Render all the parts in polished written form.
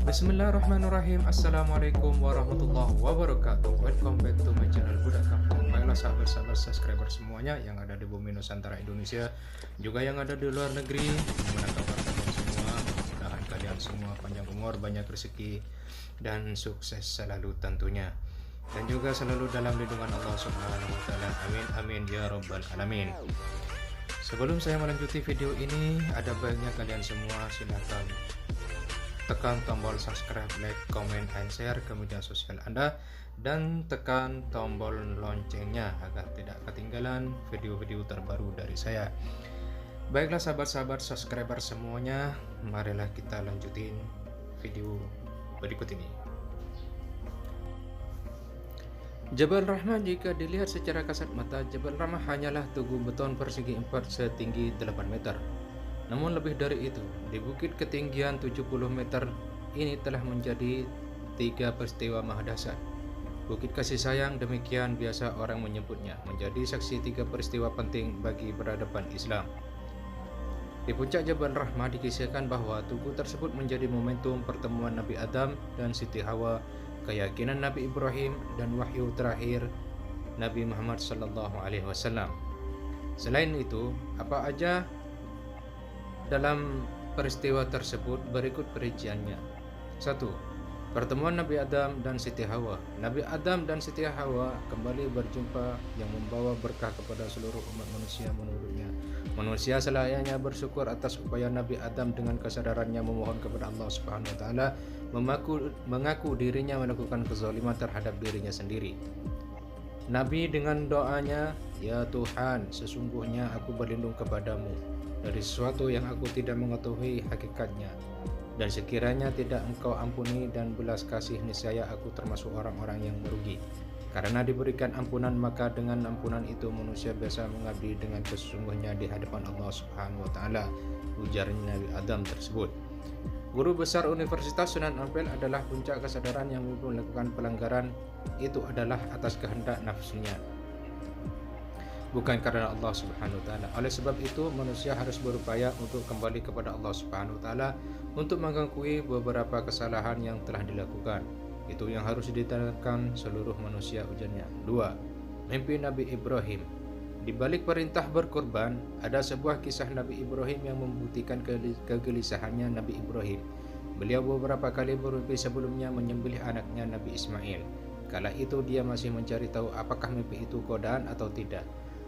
Bismillahirrahmanirrahim. Assalamualaikum warahmatullahi wabarakatuh. Welcome back to my channel Budak Kampung. Baiklah sahabat-sahabat subscriber semuanya yang ada di bumi Nusantara Indonesia, juga yang ada di luar negeri. Gimana kabar kalian semua? Mudah-mudahan kalian semua panjang umur, banyak rezeki, dan sukses selalu tentunya. Dan juga selalu dalam lindungan Allah Subhanahu wa taala. Amin amin ya rabbal alamin. Sebelum saya melanjuti video ini, ada baiknya kalian semua silakan tekan tombol subscribe, like, comment, and share ke media sosial Anda, dan tekan tombol loncengnya agar tidak ketinggalan video-video terbaru dari saya. Baiklah sahabat-sahabat subscriber semuanya, marilah kita lanjutin video berikut ini. Jabal Rahmah, jika dilihat secara kasat mata, Jabal Rahmah hanyalah tugu beton persegi 4 setinggi 8 meter. Namun lebih dari itu, di bukit ketinggian 70 meter ini telah menjadi 3 peristiwa mahadasat. Bukit kasih sayang, demikian biasa orang menyebutnya, menjadi saksi 3 peristiwa penting bagi peradaban Islam. Di puncak Jabal Rahmah dikisahkan bahwa tugu tersebut menjadi momentum pertemuan Nabi Adam dan Siti Hawa, keyakinan Nabi Ibrahim, dan wahyu terakhir Nabi Muhammad SAW. Selain itu, apa aja dalam peristiwa tersebut berikut perinciannya. 1. Pertemuan Nabi Adam dan Siti Hawa. Nabi Adam dan Siti Hawa kembali berjumpa yang membawa berkah kepada seluruh umat manusia menurutnya. Manusia selayaknya bersyukur atas upaya Nabi Adam dengan kesadarannya memohon kepada Allah Subhanahu wa taala, mengaku dirinya melakukan kezaliman terhadap dirinya sendiri. Nabi dengan doanya, "Ya Tuhan, sesungguhnya aku berlindung kepadamu dari sesuatu yang aku tidak mengetahui hakikatnya, dan sekiranya tidak engkau ampuni dan belas kasih, niscaya aku termasuk orang-orang yang merugi. Karena diberikan ampunan, maka dengan ampunan itu manusia biasa mengabdi dengan sesungguhnya di hadapan Allah Subhanahu wa taala," ujar Nabi Adam tersebut. Guru besar Universitas Sunan Ampel adalah puncak kesadaran yang melakukan pelanggaran itu adalah atas kehendak nafsunya, bukan karena Allah Subhanahu wa taala. Oleh sebab itu, manusia harus berupaya untuk kembali kepada Allah Subhanahu wa taala untuk mengakui beberapa kesalahan yang telah dilakukan. Itu yang harus ditanamkan seluruh manusia, ujarnya. 2. Mimpi Nabi Ibrahim. Di balik perintah berkorban, ada sebuah kisah Nabi Ibrahim yang membuktikan kegelisahannya Nabi Ibrahim. Beliau beberapa kali bermimpi sebelumnya menyembelih anaknya Nabi Ismail. Kala itu dia masih mencari tahu apakah mimpi itu godaan atau tidak.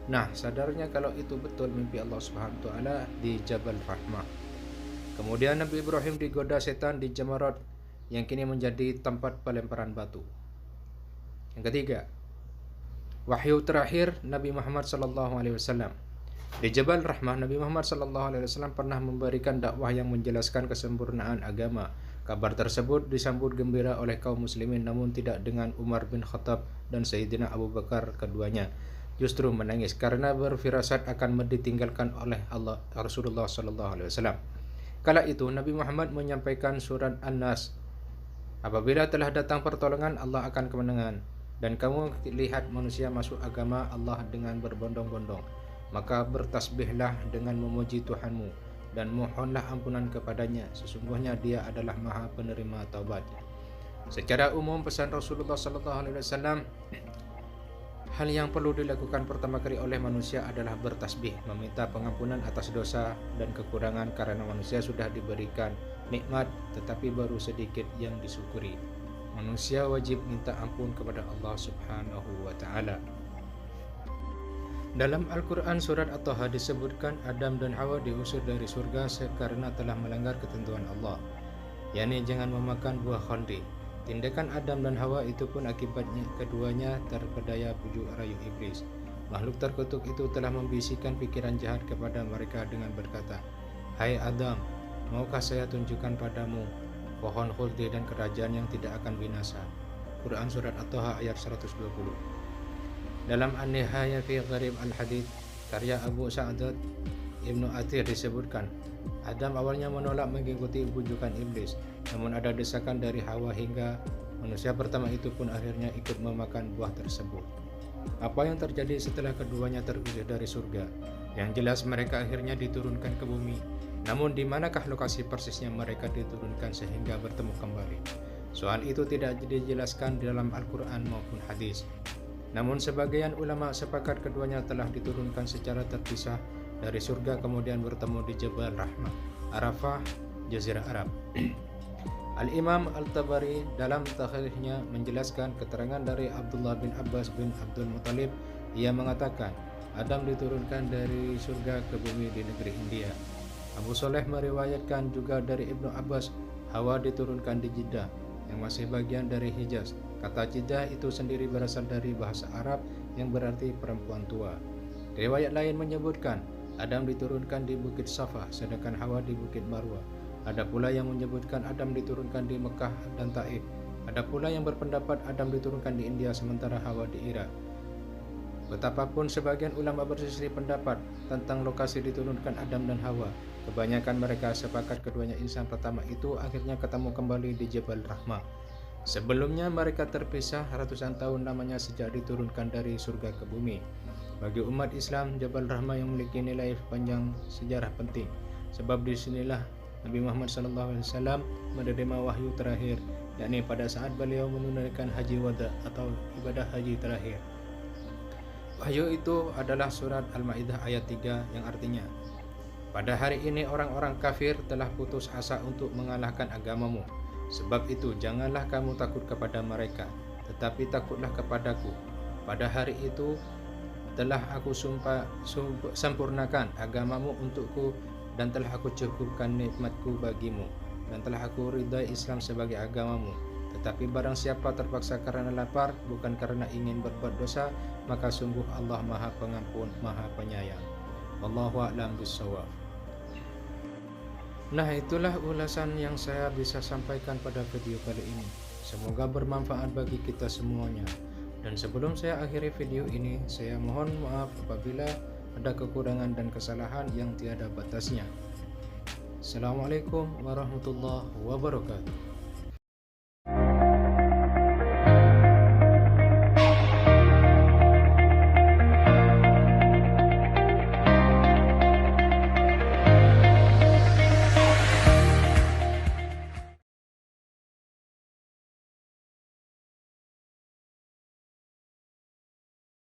Nah, sadarnya kalau itu betul mimpi Allah Subhanahu wa taala di Jabal Rahmah. Kemudian Nabi Ibrahim digoda setan di Jamarat yang kini menjadi tempat pelemparan batu. Yang ketiga, wahyu terakhir Nabi Muhammad SAW. Di Jabal Rahmah, Nabi Muhammad SAW pernah memberikan dakwah yang menjelaskan kesempurnaan agama. Kabar tersebut disambut gembira oleh kaum muslimin, namun tidak dengan Umar bin Khattab dan Sayyidina Abu Bakar. Keduanya justru menangis karena berfirasat akan ditinggalkan oleh Allah Rasulullah SAW. Kala itu Nabi Muhammad menyampaikan surat An-Nas, "Apabila telah datang pertolongan, Allah akan kemenangan, dan kamu lihat manusia masuk agama Allah dengan berbondong-bondong, maka bertasbihlah dengan memuji Tuhanmu dan mohonlah ampunan kepadanya, sesungguhnya Dia adalah Maha Penerima Taubat." Secara umum, pesan Rasulullah SAW, hal yang perlu dilakukan pertama kali oleh manusia adalah bertasbih, meminta pengampunan atas dosa dan kekurangan, karena manusia sudah diberikan nikmat tetapi baru sedikit yang disyukuri. Manusia wajib minta ampun kepada Allah Subhanahu wa taala. Dalam Al-Quran surat At-Taha disebutkan Adam dan Hawa diusir dari surga karena telah melanggar ketentuan Allah, yakni jangan memakan buah khaldi. Tindakan Adam dan Hawa itu pun akibatnya keduanya terpedaya bujuk rayu iblis. Makhluk terkutuk itu telah membisikkan pikiran jahat kepada mereka dengan berkata, "Hai Adam, maukah saya tunjukkan padamu pohon khuldi dan kerajaan yang tidak akan binasa?" Quran surat At-Taha ayat 120. Dalam An-Nihaya fi Gharib Al-Hadith karya Abu Sa'adat Ibnu Athir disebutkan, Adam awalnya menolak mengikuti bujukan iblis, namun ada desakan dari Hawa hingga manusia pertama itu pun akhirnya ikut memakan buah tersebut. Apa yang terjadi setelah keduanya terusir dari surga? Yang jelas mereka akhirnya diturunkan ke bumi Namun di manakah lokasi persisnya mereka diturunkan sehingga bertemu kembali? Soal itu tidak dijelaskan di dalam Al-Quran maupun hadis. Namun sebagian ulama sepakat keduanya telah diturunkan secara terpisah dari surga kemudian bertemu di Jabal Rahmah, Arafah, Jazirah Arab. Al-Imam Al-Tabari dalam takhrijnya menjelaskan keterangan dari Abdullah bin Abbas bin Abdul Muttalib. Ia mengatakan Adam diturunkan dari surga ke bumi di negeri India. Abu Soleh meriwayatkan juga dari Ibnu Abbas, Hawa diturunkan di Jeddah yang masih bagian dari Hijaz. Kata Jeddah itu sendiri berasal dari bahasa Arab yang berarti perempuan tua. Riwayat lain menyebutkan Adam diturunkan di Bukit Safa sedangkan Hawa di Bukit Marwah. Ada pula yang menyebutkan Adam diturunkan di Mekah dan Taif. Ada pula yang berpendapat Adam diturunkan di India sementara Hawa di Irak. Betapapun sebagian ulama berselisih pendapat tentang lokasi diturunkan Adam dan Hawa, kebanyakan mereka sepakat keduanya insan pertama itu akhirnya ketemu kembali di Jabal Rahmah. Sebelumnya mereka terpisah ratusan tahun lamanya sejak diturunkan dari surga ke bumi. Bagi umat Islam, Jabal Rahmah yang memiliki nilai panjang sejarah penting, sebab disinilah Nabi Muhammad SAW menerima wahyu terakhir, yakni pada saat beliau menunaikan haji wada atau ibadah haji terakhir. Wahyu itu adalah surat Al-Maidah ayat 3 yang artinya, pada hari ini orang-orang kafir telah putus asa untuk mengalahkan agamamu. Sebab itu janganlah kamu takut kepada mereka, tetapi takutlah kepadaku. Pada hari itu telah aku sempurnakan agamamu untukku dan telah aku cukupkan nikmatku bagimu dan telah aku ridai Islam sebagai agamamu. Tetapi barang siapa terpaksa karena lapar bukan karena ingin berbuat dosa, maka sungguh Allah Maha Pengampun, Maha Penyayang. Wallahu a'lam bishawab. Nah, itulah ulasan yang saya bisa sampaikan pada video kali ini. Semoga bermanfaat bagi kita semuanya. Dan sebelum saya akhiri video ini, saya mohon maaf apabila ada kekurangan dan kesalahan yang tiada batasnya. Assalamualaikum warahmatullahi wabarakatuh.